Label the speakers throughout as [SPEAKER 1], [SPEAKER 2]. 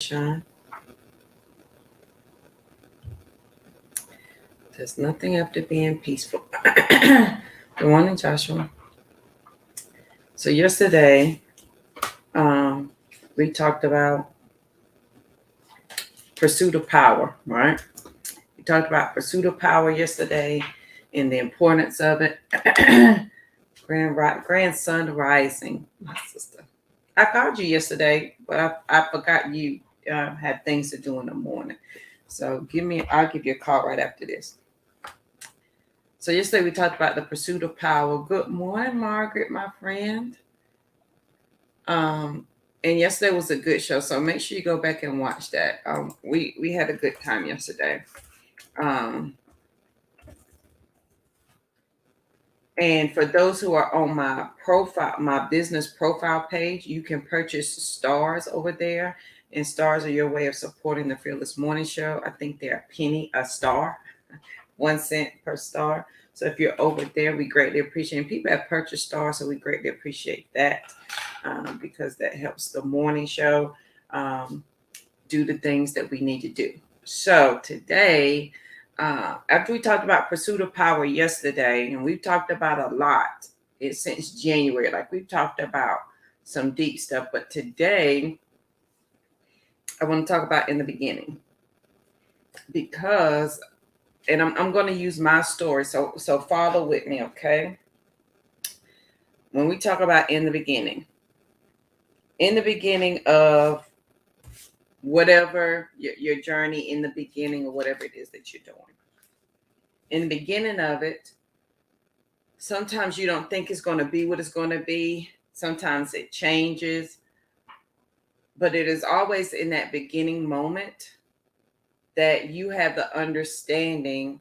[SPEAKER 1] Sean. There's nothing after being peaceful. Good morning, Joshua. So yesterday, um, we talked about pursuit of power, right? We talked about pursuit of power yesterday and the importance of it. Grandson rising, my sister. I called you yesterday, but I forgot you had things to do in the morning. So I'll give you a call right after this. So yesterday we talked about the pursuit of power. Good morning, Margaret, my friend. Um, and yesterday was a good show, so make sure you go back and watch that. We had a good time yesterday. Um, and for those who are on my profile, my business profile page, you can purchase stars over there. And stars are your way of supporting the Fearless Morning Show. I think they're a penny a star, 1 cent per star. So if you're over there, we greatly appreciate it. People have purchased stars, so we greatly appreciate that because that helps the morning show um, do the things that we need to do. So today, after we talked about pursuit of power yesterday, and we've talked about a lot since January, like we've talked about some deep stuff, but today I want to talk about in the beginning because and I'm going to use my story. So follow with me, okay? When we talk about in the beginning of whatever your journey, in the beginning of whatever it is that you're doing, in the beginning of it, sometimes you don't think it's going to be what it's going to be. Sometimes it changes, but it is always in that beginning moment that you have the understanding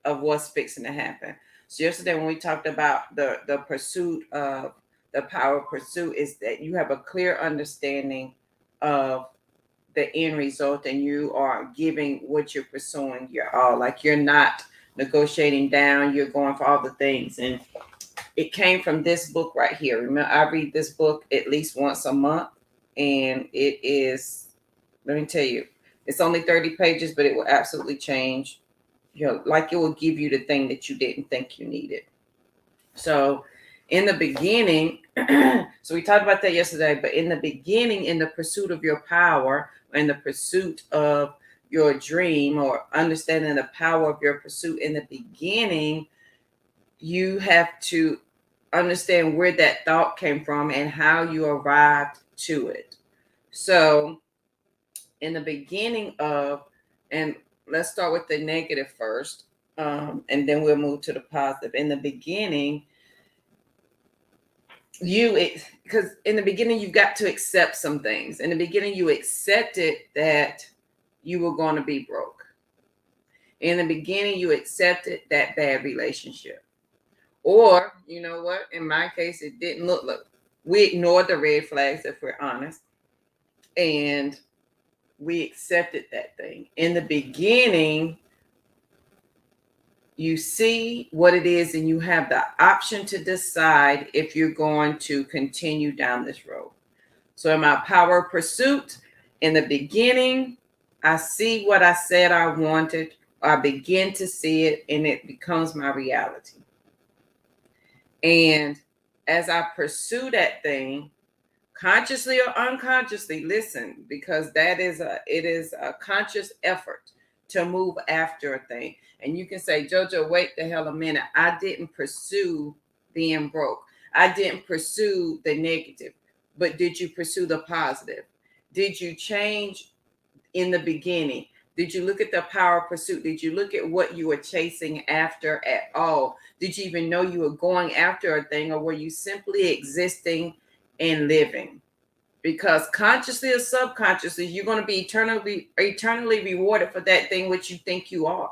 [SPEAKER 1] of what's fixing to happen. So yesterday when we talked about the pursuit of the power of pursuit is that you have a clear understanding of the end result and you are giving what you're pursuing your all. Like you're not negotiating down, you're going for all the things. And it came from this book right here. Remember, I read this book at least once a month, and it is, let me tell you, it's only 30 pages, but it will absolutely change like it will give you the thing that you didn't think you needed. So in the beginning, so we talked about that yesterday, but in the beginning, in the pursuit of your power, in the pursuit of your dream, or understanding the power of your pursuit in the beginning, you have to understand where that thought came from and how you arrived to it. So in the beginning of, and let's start with the negative first, and then we'll move to the positive. In the beginning, because in the beginning you've got to accept some things. In the beginning, you accepted that you were going to be broke. In the beginning, you accepted that bad relationship. Or, you know what? In my case, it didn't look like we ignored the red flags, if we're honest, and we accepted that thing. In the beginning, you see what it is and you have the option to decide if you're going to continue down this road. So in my power pursuit, in the beginning, I see what I said I wanted. I begin to see it and it becomes my reality. And as I pursue that thing, consciously or unconsciously, listen, because it is a conscious effort to move after a thing. And you can say, Jojo, wait the hell a minute. I didn't pursue being broke. I didn't pursue the negative, but did you pursue the positive? Did you change in the beginning? Did you look at the power of pursuit? Did you look at what you were chasing after at all? Did you even know you were going after a thing, or were you simply existing and living? Because consciously or subconsciously, you're going to be eternally rewarded for that thing which you think you are.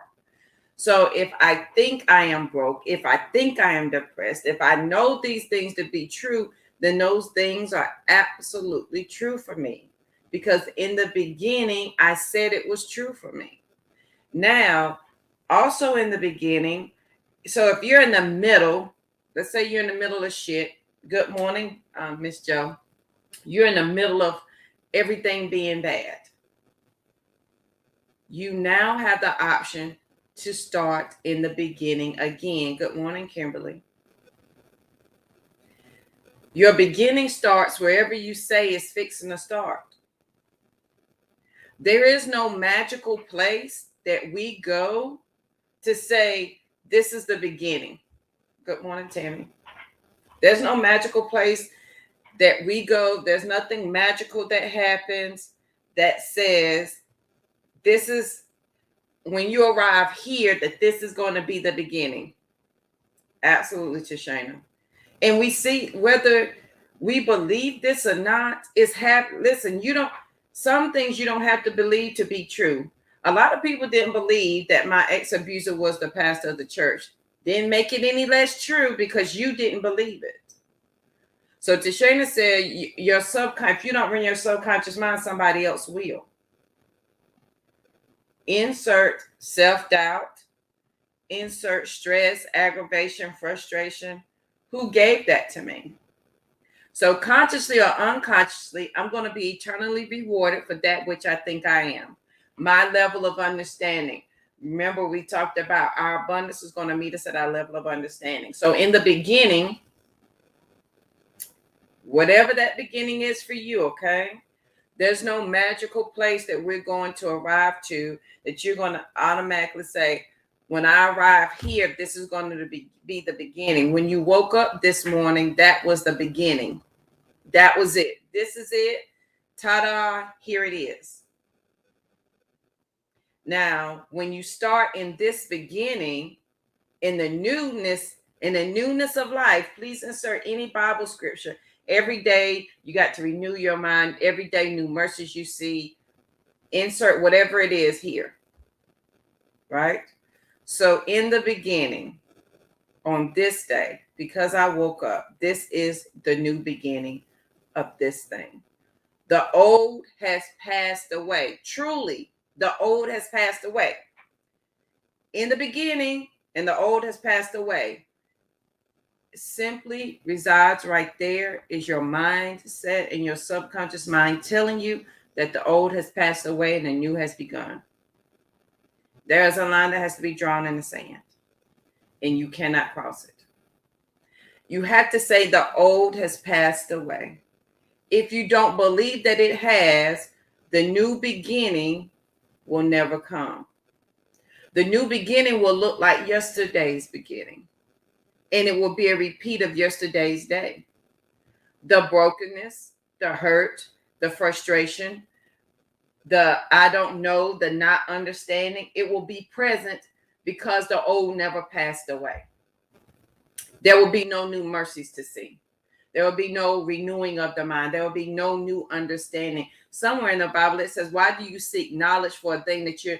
[SPEAKER 1] So if I think I am broke, if I think I am depressed, if I know these things to be true, then those things are absolutely true for me. Because in the beginning, I said it was true for me. Now, also in the beginning, so if you're in the middle, let's say you're in the middle of shit. Good morning, Miss Joe. You're in the middle of everything being bad. You now have the option to start in the beginning again. Good morning, Kimberly. Your beginning starts wherever you say is fixing to start. There is no magical place that we go to say, this is the beginning. Good morning, Tammy. There's no magical place that we go. There's nothing magical that happens that says, this is when you arrive here, that this is going to be the beginning. Absolutely, Tashana. And we see whether we believe this or not, listen, some things you don't have to believe to be true. A lot of people didn't believe that my ex-abuser was the pastor of the church. Didn't make it any less true because you didn't believe it. So Tashana said, if you don't run your subconscious mind, somebody else will. Insert self-doubt, insert stress, aggravation, frustration. Who gave that to me? So consciously or unconsciously, I'm going to be eternally rewarded for that which I think I am. My level of understanding. Remember, we talked about our abundance is going to meet us at our level of understanding. So in the beginning, whatever that beginning is for you, okay? There's no magical place that we're going to arrive to that you're going to automatically say, when I arrive here, this is going to be the beginning. When you woke up this morning, that was the beginning. That was it. This is it. Ta-da, here it is. Now, when you start in this beginning, in the newness of life, please insert any Bible scripture. Every day, you got to renew your mind. Every day, new mercies you see. Insert whatever it is here. Right? So in the beginning, on this day, because I woke up, this is the new beginning of this thing. The old has passed away. Truly, the old has passed away. In the beginning, and the old has passed away. Simply resides right there is your mindset and your subconscious mind telling you that the old has passed away and the new has begun. There is a line that has to be drawn in the sand, and you cannot cross it. You have to say the old has passed away. If you don't believe that it has, the new beginning will never come. The new beginning will look like yesterday's beginning, and it will be a repeat of yesterday's day. The brokenness, the hurt, the frustration, the I don't know, the not understanding, it will be present because the old never passed away. There will be no new mercies to see. There will be no renewing of the mind. There will be no new understanding. Somewhere in the Bible, it says, why do you seek knowledge for a thing that you're...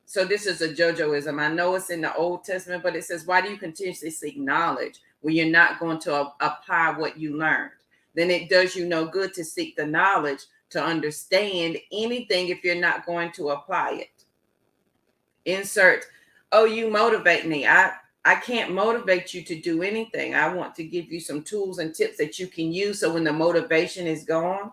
[SPEAKER 1] So this is a JoJoism. I know it's in the Old Testament, but it says, why do you continuously seek knowledge when you're not going to apply what you learned? Then it does you no good to seek the knowledge to understand anything if you're not going to apply it. Insert, oh, you motivate me. I can't motivate you to do anything. I want to give you some tools and tips that you can use so when the motivation is gone,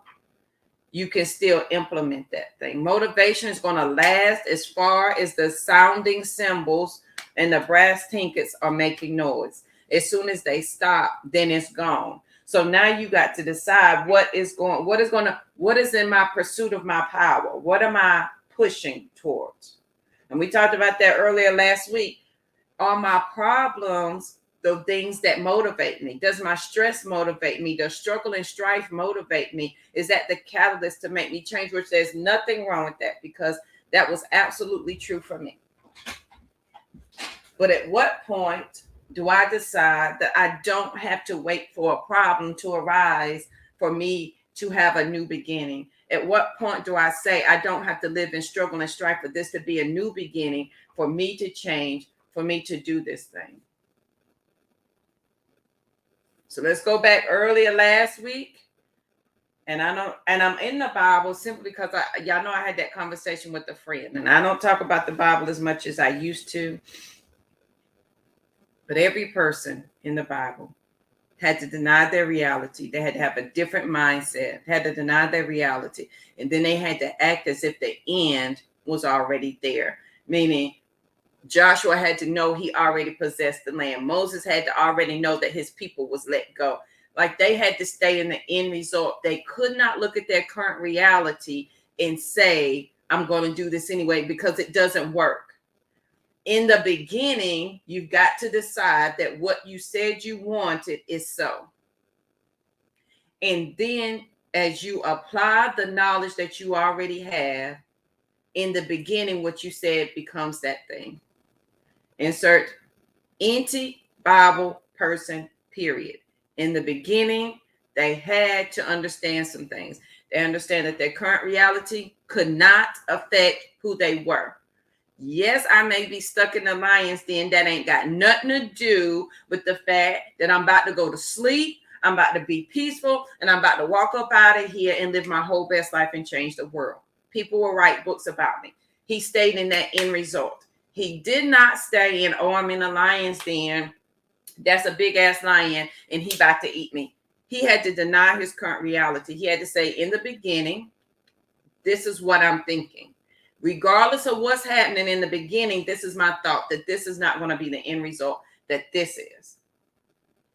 [SPEAKER 1] you can still implement that thing. Motivation is going to last as far as the sounding cymbals and the brass tinkets are making noise. As soon as they stop, then it's gone. So now you got to decide what is in my pursuit of my power? What am I pushing towards? And we talked about that earlier last week. Are my problems the things that motivate me? Does my stress motivate me? Does struggle and strife motivate me? Is that the catalyst to make me change? Which there's nothing wrong with that, because that was absolutely true for me. But at what point do I decide that I don't have to wait for a problem to arise for me to have a new beginning? At what point do I say I don't have to live in struggle and strife for this to be a new beginning, for me to change, for me to do this thing? So let's go back earlier last week. And I'm in the Bible simply because y'all know I had that conversation with a friend. And I don't talk about the Bible as much as I used to. But every person in the Bible had to deny their reality. They had to have a different mindset, had to deny their reality. And then they had to act as if the end was already there, meaning Joshua had to know he already possessed the land. Moses had to already know that his people was let go. Like they had to stay in the end result. They could not look at their current reality and say, I'm going to do this anyway, because it doesn't work. In the beginning, you've got to decide that what you said you wanted is so. And then as you apply the knowledge that you already have, in the beginning, what you said becomes that thing. Insert anti-Bible person, period. In the beginning, they had to understand some things. They understand that their current reality could not affect who they were. Yes, I may be stuck in the lion's den. That ain't got nothing to do with the fact that I'm about to go to sleep. I'm about to be peaceful, and I'm about to walk up out of here and live my whole best life and change the world. People will write books about me. He stayed in that end result. He did not stay in, oh, I'm in a lion's den. That's a big ass lion, and he about to eat me. He had to deny his current reality. He had to say, in the beginning, this is what I'm thinking. Regardless of what's happening in the beginning, this is my thought, that this is not going to be the end result, that this is.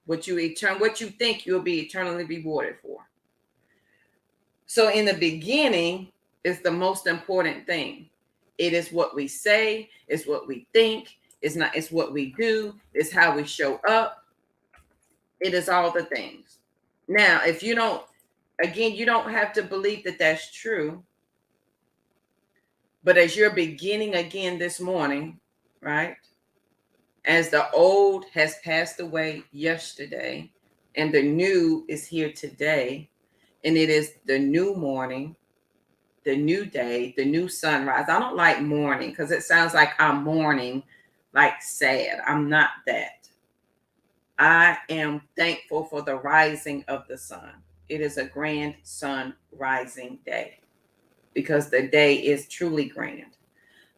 [SPEAKER 1] What you think you'll be eternally rewarded for. So in the beginning is the most important thing. It is what we say, it's what we think, it's what we do, it's how we show up. It is all the things. Now, if you don't, again, you don't have to believe that that's true. But as you're beginning again this morning, right? As the old has passed away yesterday and the new is here today, and it is the new morning, the new day, the new sunrise. I don't like morning because it sounds like I'm mourning, like sad. I'm not that. I am thankful for the rising of the sun. It is a grand sun rising day because the day is truly grand.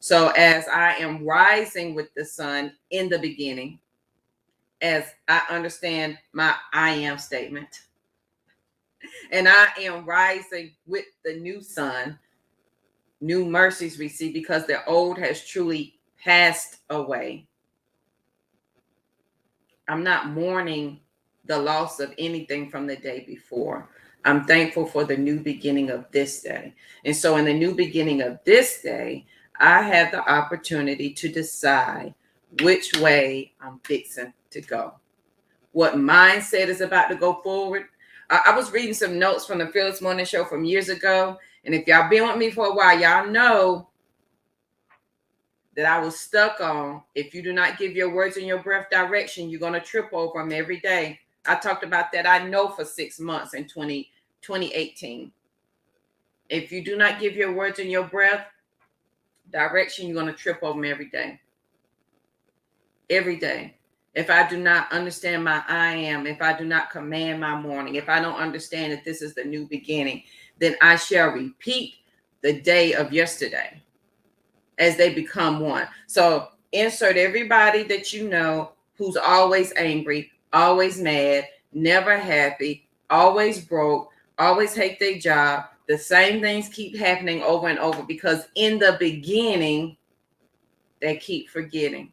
[SPEAKER 1] So as I am rising with the sun in the beginning, as I understand my I am statement, and I am rising with the new sun, new mercies receive because the old has truly passed away. I'm not mourning the loss of anything from the day before. I'm thankful for the new beginning of this day. And so in the new beginning of this day, I have the opportunity to decide which way I'm fixing to go. What mindset is about to go forward. I was reading some notes from the Fearless Morning Show from years ago. And if y'all been with me for a while, y'all know that I was stuck on, if you do not give your words and your breath direction, you're going to trip over them every day. I talked about that, I know, for 6 months in 2018. If you do not give your words and your breath direction, you're going to trip over them every day. Every day. If I do not understand my I am, if I do not command my morning, if I don't understand that this is the new beginning, then I shall repeat the day of yesterday as they become one. So insert everybody that you know who's always angry, always mad, never happy, always broke, always hate their job. The same things keep happening over and over because in the beginning, they keep forgetting.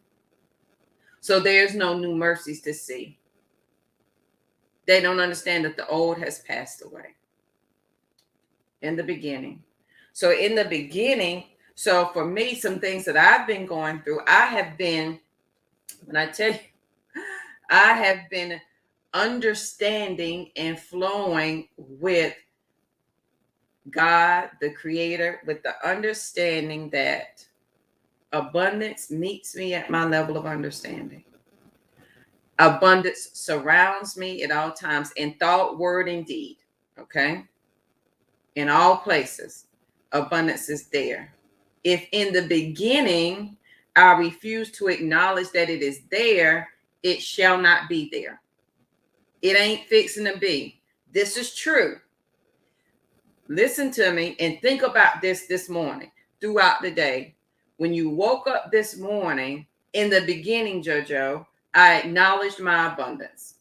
[SPEAKER 1] So there's no new mercies to see. They don't understand that the old has passed away. In the beginning. So in the beginning, so for me, some things that I've been going through, I have been, when I tell you, I have been understanding and flowing with God, the Creator, with the understanding that abundance meets me at my level of understanding. Abundance surrounds me at all times in thought, word, and deed. Okay? In all places, abundance is there. If in the beginning I refuse to acknowledge that it is there, it shall not be there. It ain't fixing to be. This is true. Listen to me and think about this morning, throughout the day. When you woke up this morning, in the beginning, JoJo, I acknowledged my abundance.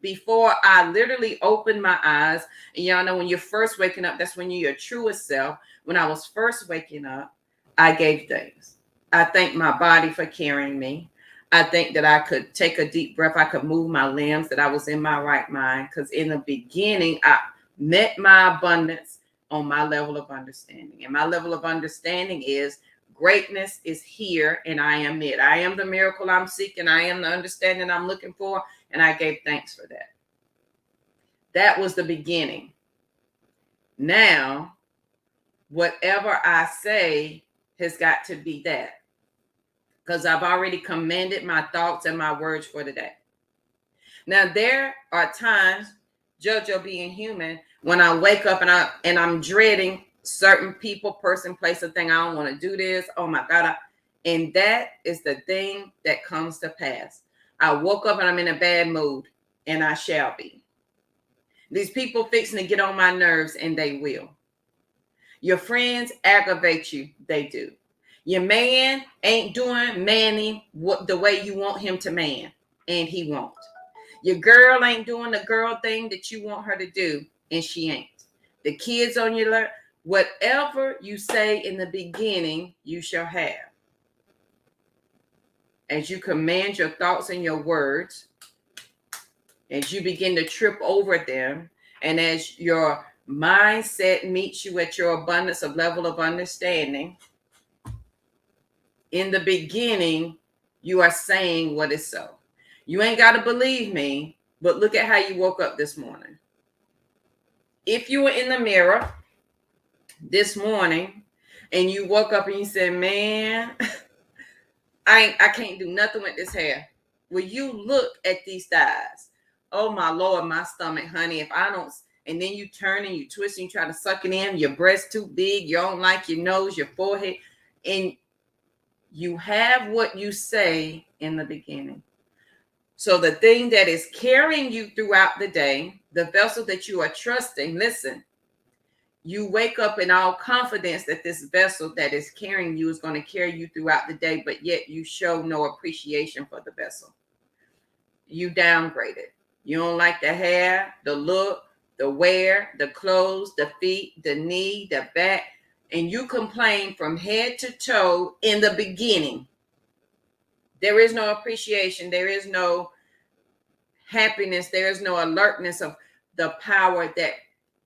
[SPEAKER 1] before I literally opened my eyes. And y'all know when you're first waking up, that's when you're your truest self. When I was first waking up, I gave thanks. I thank my body for carrying me. I think that I could take a deep breath. I could move my limbs, that I was in my right mind. Because in the beginning, I met my abundance on my level of understanding. And my level of understanding is greatness is here and I am it. I am the miracle I'm seeking. I am the understanding I'm looking for. And I gave thanks for that. That was the beginning. Now, whatever I say has got to be that. Because I've already commanded my thoughts and my words for today. Now, there are times, JoJo being human, when I wake up and I'm dreading certain people, person, place, or thing. I don't want to do this. Oh my God. And that is the thing that comes to pass. I woke up and I'm in a bad mood, and I shall be. These people fixing to get on my nerves, and they will. Your friends aggravate you. They do. Your man ain't doing manning the way you want him to man, and he won't. Your girl ain't doing the girl thing that you want her to do, and she ain't. The kids on your lap, whatever you say in the beginning, you shall have. As you command your thoughts and your words, as you begin to trip over them, and as your mindset meets you at your abundance of level of understanding, in the beginning, you are saying what is so. You ain't got to believe me, but look at how you woke up this morning. If you were in the mirror this morning and you woke up and you said, man, I can't do nothing with this hair. Will you look at these thighs? Oh my Lord, my stomach, honey. If I don't, and then you turn and you twist and you try to suck it in, your breast too big, you don't like your nose, your forehead, and you have what you say in the beginning. So the thing that is carrying you throughout the day, the vessel that you are trusting, listen, you wake up in all confidence that this vessel that is carrying you is going to carry you throughout the day, but yet you show no appreciation for the vessel. You downgrade it. You don't like the hair, the look, the wear, the clothes, the feet, the knee, the back, and you complain from head to toe in the beginning. There is no appreciation. There is no happiness. There is no alertness of the power that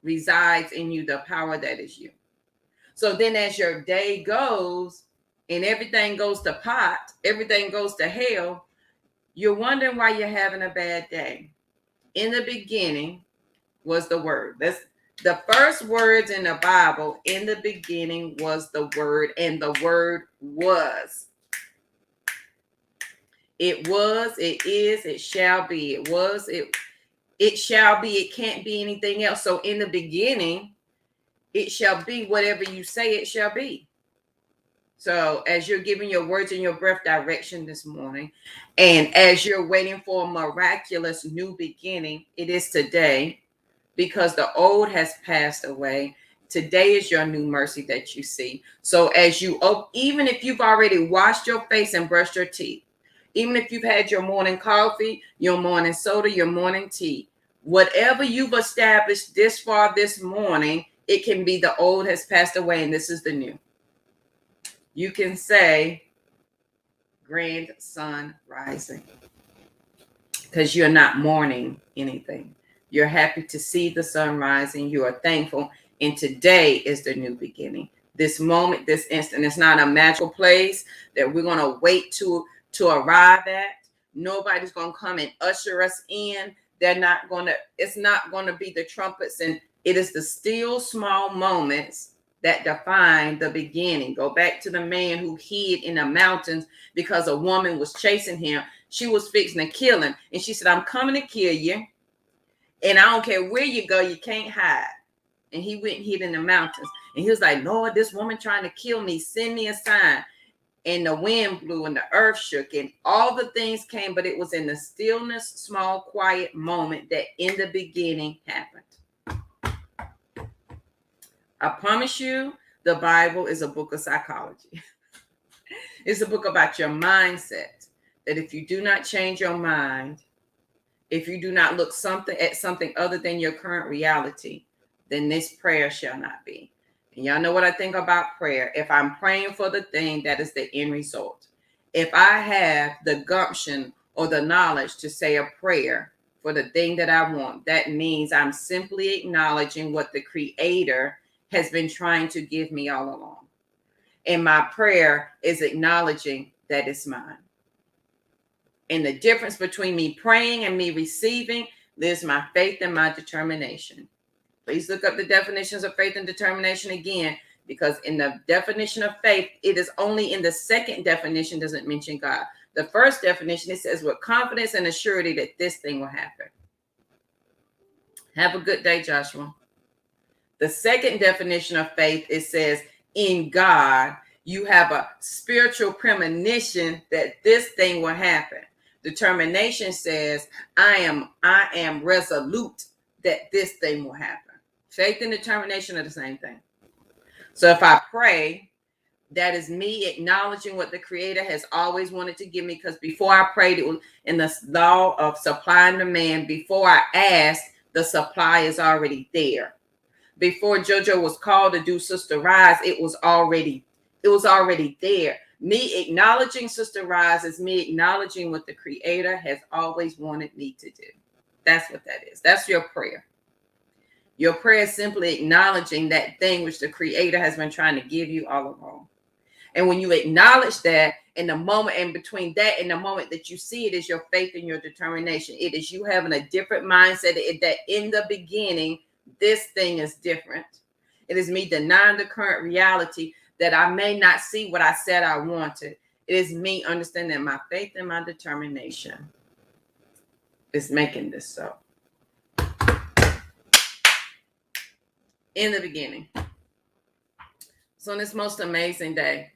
[SPEAKER 1] resides in you, the power that is you. So then as your day goes and everything goes to pot, everything goes to hell, you're wondering why you're having a bad day. In the beginning was the word. That's the first words in the Bible. In the beginning was the word, and the word was. It was, it is, it shall be. It was, it shall be. It can't be anything else. So in the beginning, it shall be whatever you say it shall be. So as you're giving your words and your breath direction this morning, and as you're waiting for a miraculous new beginning, it is today, because the old has passed away. Today is your new mercy that you see. So as you, even if you've already washed your face and brushed your teeth, even if you've had your morning coffee, your morning soda, your morning tea, whatever you've established this far this morning, it can be the old has passed away and this is the new. You can say, grand sun rising, because you're not mourning anything. You're happy to see the sun rising. You are thankful. And today is the new beginning. This moment, this instant, it's not a magical place that we're going to wait to arrive at. Nobody's going to come and usher us in. It's not going to be the trumpets, and it is the still small moments that define the beginning. Go back to the man who hid in the mountains because a woman was chasing him. She was fixing to kill him. And she said, I'm coming to kill you. And I don't care where you go, you can't hide. And he went and hid in the mountains. And he was like, Lord, this woman trying to kill me, send me a sign. And the wind blew and the earth shook and all the things came, but it was in the stillness, small, quiet moment that in the beginning happened. I promise you, the Bible is a book of psychology. It's a book about your mindset, that if you do not change your mind, If you do not look at something other than your current reality, then this prayer shall not be. And y'all know what I think about prayer. If I'm praying for the thing, that is the end result. If I have the gumption or the knowledge to say a prayer for the thing that I want, that means I'm simply acknowledging what the Creator has been trying to give me all along. And my prayer is acknowledging that it's mine. And the difference between me praying and me receiving lives my faith and my determination. Please look up the definitions of faith and determination again, because in the definition of faith, it is only in the second definition doesn't mention God. The first definition, it says with confidence and assurity that this thing will happen. Have a good day, Joshua. The second definition of faith, it says in God, you have a spiritual premonition that this thing will happen. Determination says I am resolute that this thing will happen. Faith and determination are the same thing. So if I pray, that is me acknowledging what the Creator has always wanted to give me, because before I prayed, it was in the law of supply and demand. Before I asked, the supply is already there. Before JoJo was called to do Sister Rise, it was already there. Me acknowledging Sister Rise is me acknowledging what the Creator has always wanted me to do. That's what that is. That's your prayer. Your prayer is simply acknowledging that thing which the Creator has been trying to give you all along. And when you acknowledge that, in the moment, and between that and the moment that you see it, is your faith and your determination. It is you having a different mindset that in the beginning, this thing is different. It is me denying the current reality that I may not see what I said I wanted. It is me understanding my faith and my determination is making this so. In the beginning. So on this most amazing day,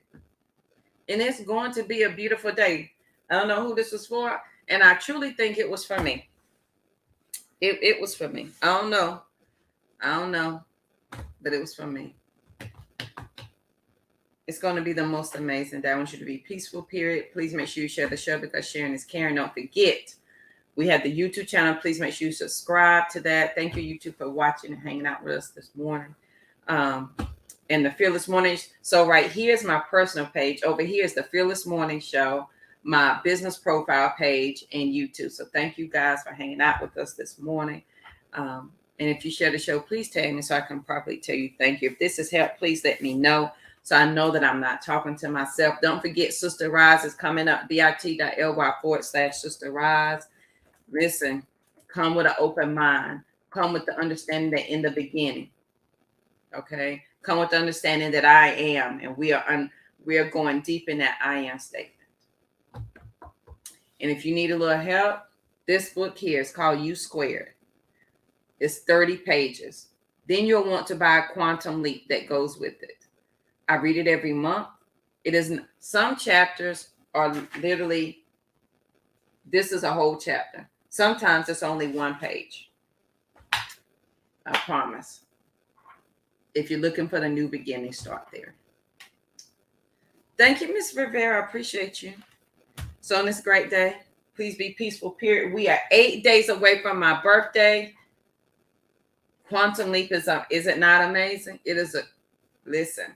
[SPEAKER 1] and it's going to be a beautiful day. I don't know who this was for, and I truly think it was for me. It was for me. I don't know, but it was for me. It's going to be the most amazing day. I want you to be peaceful, period. Please make sure you share the show, because sharing is caring. Don't forget, we have the YouTube channel. Please make sure you subscribe to that. Thank you, YouTube, for watching and hanging out with us this morning. And the Fearless Mornings. So right here is my personal page. Over here is the Fearless Morning Show, my business profile page, and YouTube. So thank you guys for hanging out with us this morning. And if you share the show, please tag me so I can properly tell you thank you. If this has helped, please let me know, so I know that I'm not talking to myself. Don't forget, Sister Rise is coming up, bit.ly/Sister Rise. Listen, come with an open mind. Come with the understanding that in the beginning, okay? Come with the understanding that I am, and we are going deep in that I am statement. And if you need a little help, this book here is called U Squared. It's 30 pages. Then you'll want to buy a Quantum Leap that goes with it. I read it every month. It isn't, some chapters are literally, this is a whole chapter. Sometimes it's only one page. I promise. If you're looking for the new beginning, start there. Thank you, Miss Rivera. I appreciate you. So on this great day, please be peaceful, period. We are 8 days away from my birthday. Quantum Leap is up. Is it not amazing? It is listen.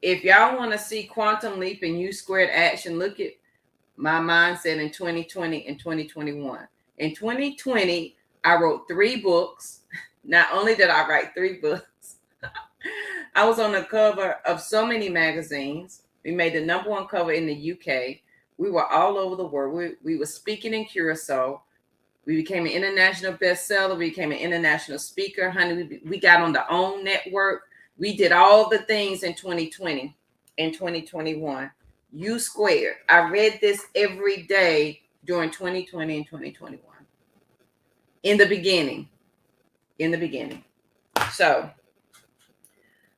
[SPEAKER 1] If y'all want to see Quantum Leap and U Squared action, look at my mindset in 2020 and 2021. In 2020, I wrote 3 books. Not only did I write 3 books, I was on the cover of so many magazines. We made the #1 cover in the UK. We were all over the world. We were speaking in Curacao. We became an international bestseller. We became an international speaker. Honey, we got on the OWN network. We did all the things in 2020 and 2021. U Squared. I read this every day during 2020 and 2021. In the beginning. So,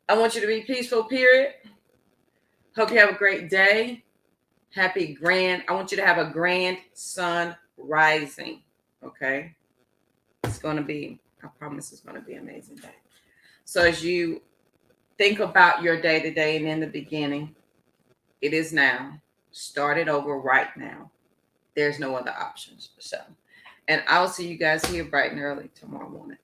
[SPEAKER 1] I want you to be peaceful, period. Hope you have a great day. I want you to have a grand sun rising. Okay? It's going to be, I promise it's going to be an amazing day. So as you think about your day today and in the beginning, it is now. Start it over right now. There's no other options. So And I'll see you guys here bright and early tomorrow morning.